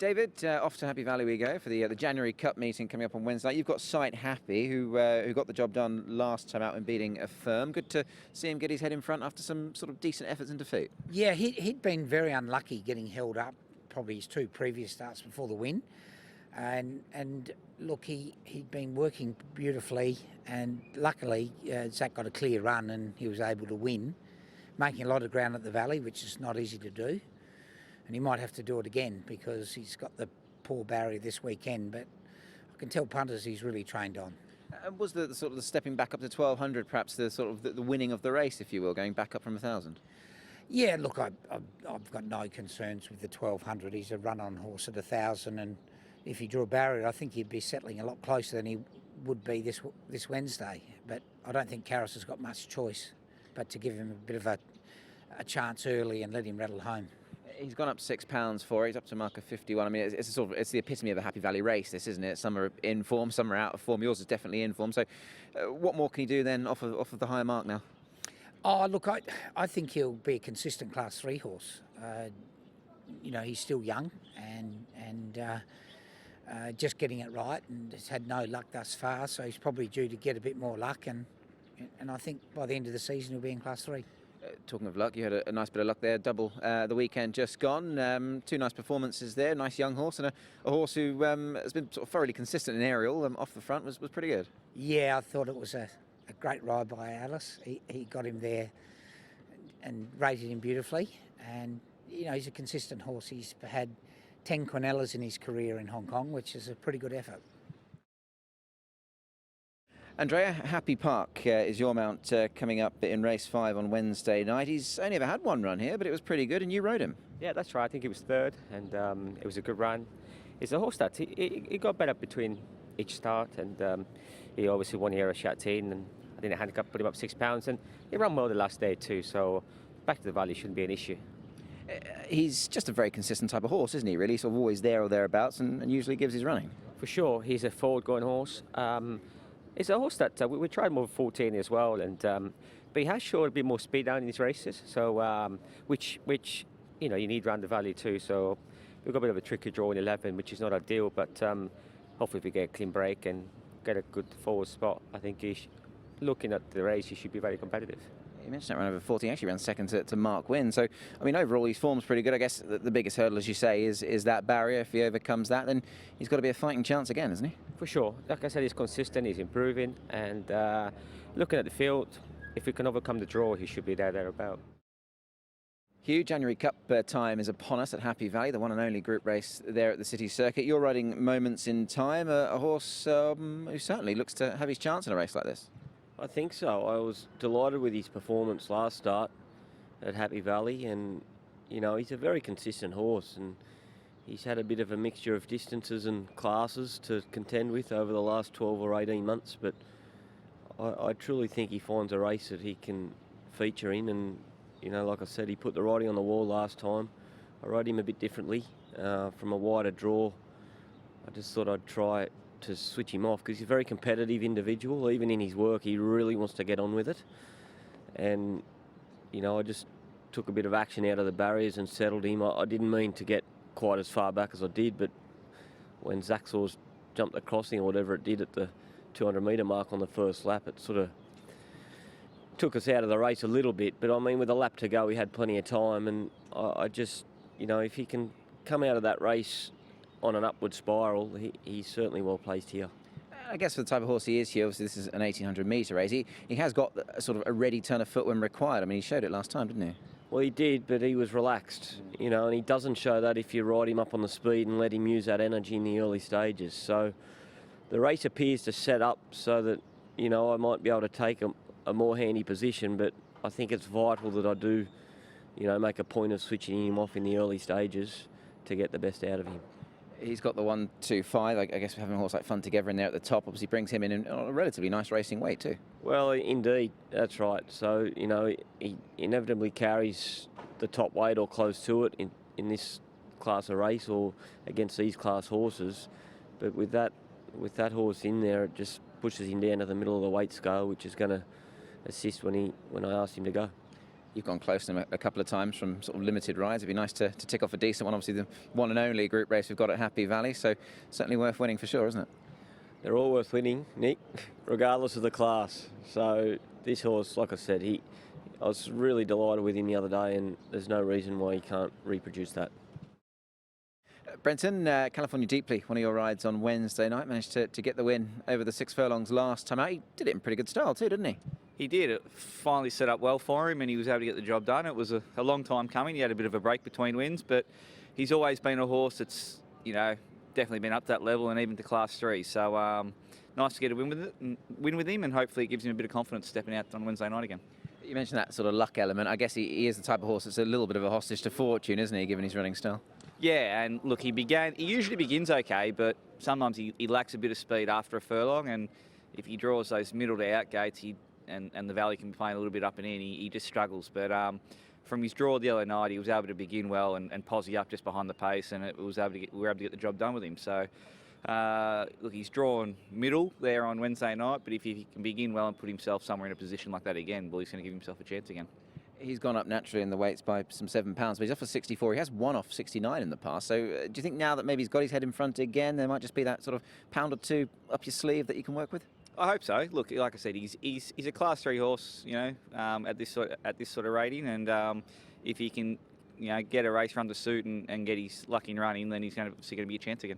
David, off to Happy Valley we go for the January Cup meeting coming up on Wednesday. You've got Sight Happy, who got the job done last time out in beating a firm. Good to see him get his head in front after some sort of decent efforts in defeat. Yeah, he'd been very unlucky getting held up, probably his 2 previous starts before the win. And look, he'd been working beautifully, and luckily Zach got a clear run and he was able to win, making a lot of ground at the Valley, which is not easy to do. And he might have to do it again because he's got the poor barrier this weekend, but I can tell punters he's really trained on. Was the sort of the stepping back up to 1200 perhaps the sort of the winning of the race, if you will, going back up from 1000? Yeah, look, I've got no concerns with the 1200. He's a run-on horse at 1000, and if he drew a barrier, I think he'd be settling a lot closer than he would be this Wednesday. But I don't think Karras has got much choice but to give him a bit of a chance early and let him rattle home. He's gone up £6 for it. He's up to a mark of 51. I mean, it's the epitome of a Happy Valley race, this, isn't it? Some are in form, some are out of form. Yours is definitely in form. So what more can he do then off of the higher mark now? Oh, look, I think he'll be a consistent Class 3 horse. He's still young and just getting it right, and has had no luck thus far, so he's probably due to get a bit more luck, and I think by the end of the season he'll be in Class 3. Talking of luck, you had a nice bit of luck there, double the weekend just gone. 2 nice performances there, nice young horse, and a horse who has been sort of thoroughly consistent in aerial off the front was pretty good. Yeah, I thought it was a great ride by Alice. He got him there and rated him beautifully, and he's a consistent horse. He's had 10 Quinellas in his career in Hong Kong, which is a pretty good effort. Andrea, Happy Park is your mount coming up in race 5 on Wednesday night. He's only ever had one run here, but it was pretty good, and you rode him. Yeah, that's right. I think he was 3rd, and it was a good run. It's a horse that he got better between each start, and he obviously won here at Shatin, and I think the handicap put him up £6, and he ran well the last day too, so back to the Valley shouldn't be an issue. He's just a very consistent type of horse, isn't he, really? Sort of always there or thereabouts, and usually gives his running. For sure, he's a forward-going horse. It's a horse that we tried him over 14 as well, and but he has shown a bit more speed down in his races, so which you need around the Valley too. So we've got a bit of a tricky draw in 11, which is not ideal, but hopefully if we get a clean break and get a good forward spot, I think looking at the race, he should be very competitive. You mentioned that run over 14, actually ran second to Mark Wynn. So, I mean, overall his form's pretty good. I guess the biggest hurdle, as you say, is that barrier. If he overcomes that, then he's got to be a fighting chance again, isn't he? For sure. Like I said, he's consistent, he's improving, and looking at the field, if we can overcome the draw, he should be thereabout. Hugh, January Cup time is upon us at Happy Valley, the one and only group race there at the City Circuit. You're riding Moments in Time, a horse who certainly looks to have his chance in a race like this. I think so. I was delighted with his performance last start at Happy Valley, and he's a very consistent horse, and he's had a bit of a mixture of distances and classes to contend with over the last 12 or 18 months, but I truly think he finds a race that he can feature in, and like I said, he put the writing on the wall last time. I rode him a bit differently from a wider draw. I just thought I'd try to switch him off because he's a very competitive individual. Even in his work, he really wants to get on with it. And, I just took a bit of action out of the barriers and settled him. I didn't mean to get quite as far back as I did, but when Zaxor's jumped the crossing or whatever it did at the 200-metre mark on the first lap, it sort of took us out of the race a little bit. But, I mean, with a lap to go, we had plenty of time, and I just, if he can come out of that race on an upward spiral, he's certainly well placed here. I guess for the type of horse he is here, obviously this is an 1800-metre race. He has got sort of a ready turn of foot when required. I mean, he showed it last time, didn't he? Well, he did, but he was relaxed, and he doesn't show that if you ride him up on the speed and let him use that energy in the early stages. So the race appears to set up so that, I might be able to take a more handy position, but I think it's vital that I do, make a point of switching him off in the early stages to get the best out of him. He's got the 1-2-5. I guess having a horse like Fun Together in there at the top obviously brings him in a relatively nice racing weight too. Well, indeed, that's right. So, he inevitably carries the top weight or close to it in this class of race or against these class horses. But with that horse in there, it just pushes him down to the middle of the weight scale, which is going to assist when I ask him to go. You've gone close to him a couple of times from sort of limited rides. It'd be nice to tick off a decent one. Obviously, the one and only group race we've got at Happy Valley, so certainly worth winning for sure, isn't it? They're all worth winning, Nick, regardless of the class. So this horse, like I said, I was really delighted with him the other day, and there's no reason why he can't reproduce that. Brenton, California Deeply, one of your rides on Wednesday night, managed to get the win over the 6 furlongs last time out. He did it in pretty good style too, didn't he? He did. It finally set up well for him and he was able to get the job done. It was a long time coming. He had a bit of a break between wins, but he's always been a horse that's, definitely been up to that level and even to Class 3. So nice to get a win with him, and hopefully it gives him a bit of confidence stepping out on Wednesday night again. You mentioned that sort of luck element. I guess he is the type of horse that's a little bit of a hostage to fortune, isn't he, given his running style? Yeah, and look, he usually begins okay, but sometimes he lacks a bit of speed after a furlong, and if he draws those middle to out gates, and the Valley can be playing a little bit up and in, he just struggles. But from his draw the other night, he was able to begin well and posse up just behind the pace, and we were able to get the job done with him. So, look, he's drawn middle there on Wednesday night, but if he can begin well and put himself somewhere in a position like that again, well, he's going to give himself a chance again. He's gone up naturally in the weights by some £7, but he's off for 64. He has won off 69 in the past. So do you think now that maybe he's got his head in front again, there might just be that sort of pound or two up your sleeve that you can work with? I hope so. Look, like I said, he's a Class 3 horse, at this sort of rating, and if he can, get a race run to suit and get his luck in running, then he's obviously going to be a chance again.